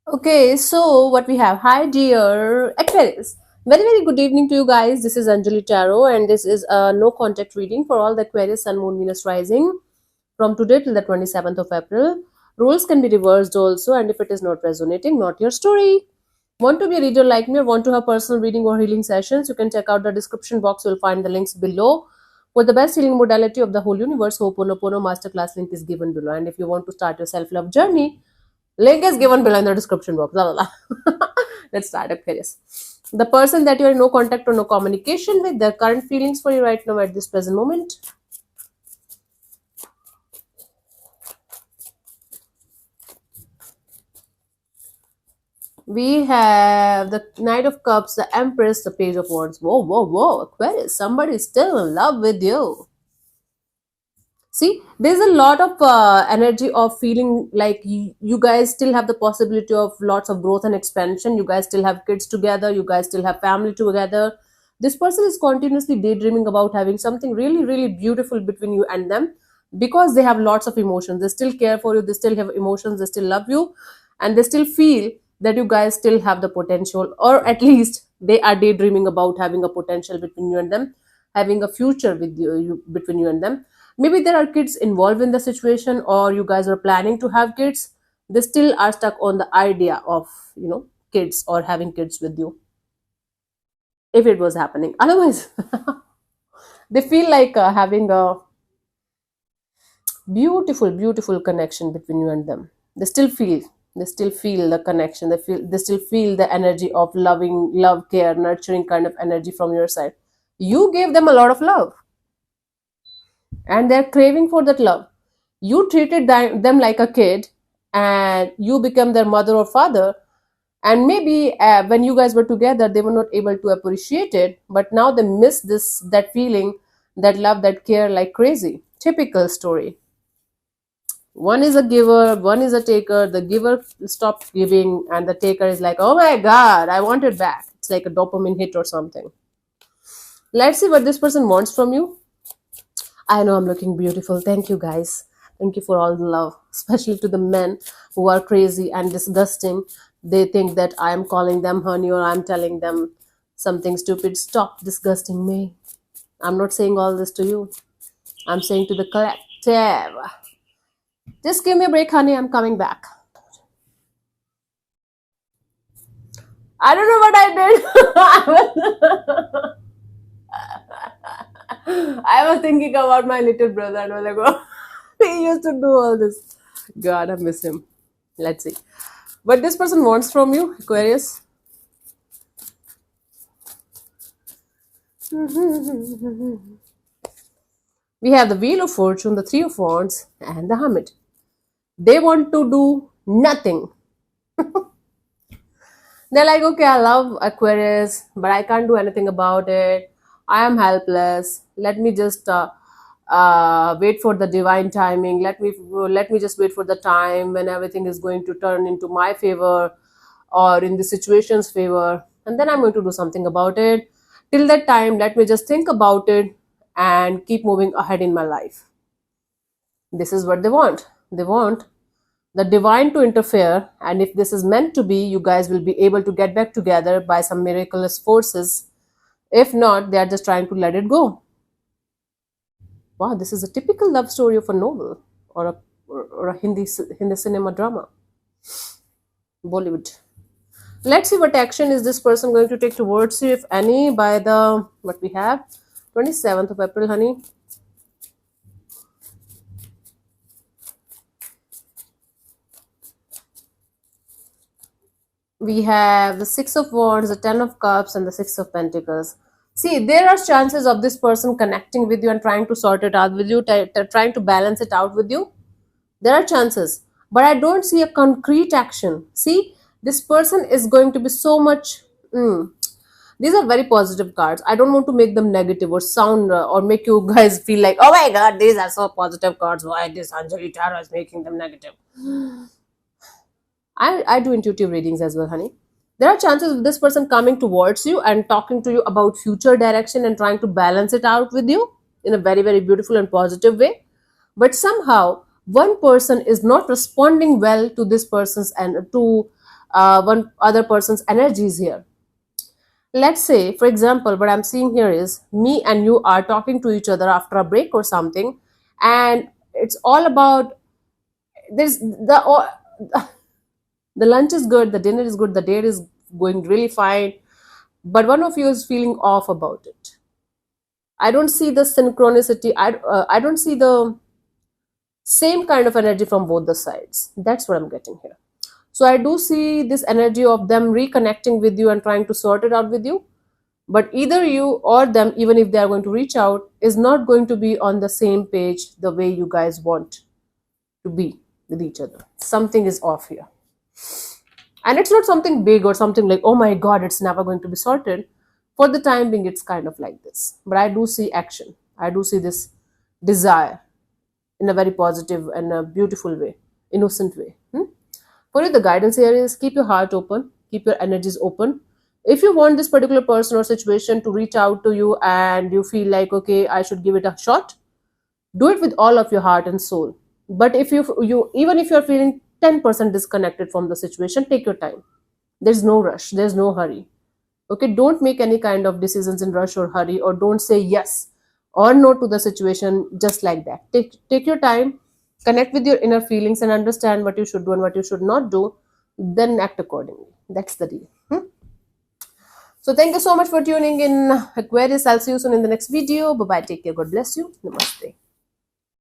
Okay, so what we have. Hi, dear Aquarius. Very, very good evening to you guys. This is Anjali Tarot, and this is a no contact reading for all the Aquarius, Sun, Moon, Venus rising from today till the 27th of April. Rules can be reversed also, and if it is not resonating, not your story. Want to be a reader like me or want to have personal reading or healing sessions? You can check out the description box. You'll find the links below. For the best healing modality of the whole universe, Ho'oponopono Masterclass link is given below. And if you want to start your self love journey, link is given below in the description box. La, la, la. Let's start, Aquarius. The person that you are in no contact or no communication with, their current feelings for you right now at this present moment. We have the Knight of Cups, the Empress, the Page of Wands. Whoa, whoa, whoa, Aquarius, somebody is still in love with you. See, there's a lot of energy of feeling like you guys still have the possibility of lots of growth and expansion. You guys still have kids together. You guys still have family together. This person is continuously daydreaming about having something really, really beautiful between you and them because they have lots of emotions. They still care for you. They still have emotions. They still love you. And they still feel that you guys still have the potential, or at least they are daydreaming about having a potential between you and them, having a future with between you and them. Maybe there are kids involved in the situation, or you guys are planning to have kids. They still are stuck on the idea of kids or having kids with you, if it was happening. Otherwise, they feel like having a beautiful, beautiful connection between you and them. They still feel the connection. They still feel the energy of loving, love, care, nurturing kind of energy from your side. You gave them a lot of love, and they're craving for that love. You treated them like a kid, and you become their mother or father. And maybe when you guys were together, they were not able to appreciate it, but now they miss that feeling, that love, that care like crazy. Typical story. One is a giver, one is a taker. The giver stopped giving, and the taker is like, oh my god, I want it back. It's like a dopamine hit or something. Let's see what this person wants from you. I know I'm looking beautiful. Thank you, guys. Thank you for all the love, especially to the men who are crazy and disgusting. They think that I'm calling them honey or I'm telling them something stupid. Stop disgusting me. I'm not saying all this to you. I'm saying to the collective. Just give me a break, honey. I'm coming back. I don't know what I did. I was thinking about my little brother and I was like, oh, he used to do all this. God, I miss him. Let's see. What this person wants from you, Aquarius. We have the Wheel of Fortune, the Three of Wands, and the Hermit. They want to do nothing. They're like, okay, I love Aquarius, but I can't do anything about it. I am helpless. Let me just wait for the divine timing. Let me just wait for the time when everything is going to turn into my favor or in the situation's favor, and then I'm going to do something about it. Till that time, let me just think about it and keep moving ahead in my life. This is what they want. They want the divine to interfere, and if this is meant to be, you guys will be able to get back together by some miraculous forces. If not, they are just trying to let it go. Wow, this is a typical love story of a novel or a Hindi cinema drama, Bollywood. Let's see what action is this person going to take towards you, if any, by the what we have 27th of April, honey. We have the Six of Wands, the Ten of Cups, and the Six of Pentacles. See, there are chances of this person connecting with you and trying to sort it out with you, trying to balance it out with you. There are chances, but I don't see a concrete action. See, this person is going to be so much. These are very positive cards. I don't want to make them negative or sound or make you guys feel like, oh my god, these are so positive cards. Why this Anjali Tara is making them negative? I do intuitive readings as well, honey. There are chances of this person coming towards you and talking to you about future direction and trying to balance it out with you in a very, very beautiful and positive way. But somehow, one person is not responding well to this person's and to one other person's energies here. Let's say, for example, what I'm seeing here is me and you are talking to each other after a break or something, and it's all about there's the lunch is good, the dinner is good, the date is going really fine, but one of you is feeling off about it. I don't see the synchronicity. I don't see the same kind of energy from both the sides. That's what I'm getting here. So I do see this energy of them reconnecting with you and trying to sort it out with you. But either you or them, even if they are going to reach out, is not going to be on the same page the way you guys want to be with each other. Something is off here. And it's not something big or something like, oh my God, it's never going to be sorted. For the time being, it's kind of like this. But I do see action. I do see this desire in a very positive and a beautiful way, innocent way. For you, the guidance here is keep your heart open, keep your energies open. If you want this particular person or situation to reach out to you and you feel like, okay, I should give it a shot, do it with all of your heart and soul. But if you even if you're feeling 10% disconnected from the situation, take your time. There's no rush, there's no hurry. Okay, don't make any kind of decisions in rush or hurry, or don't say yes or no to the situation just like that. Take your time, connect with your inner feelings and understand what you should do and what you should not do, then act accordingly. That's the deal. So thank you so much for tuning in, Aquarius. I'll see you soon in the next video. Bye bye, take care, God bless you, namaste.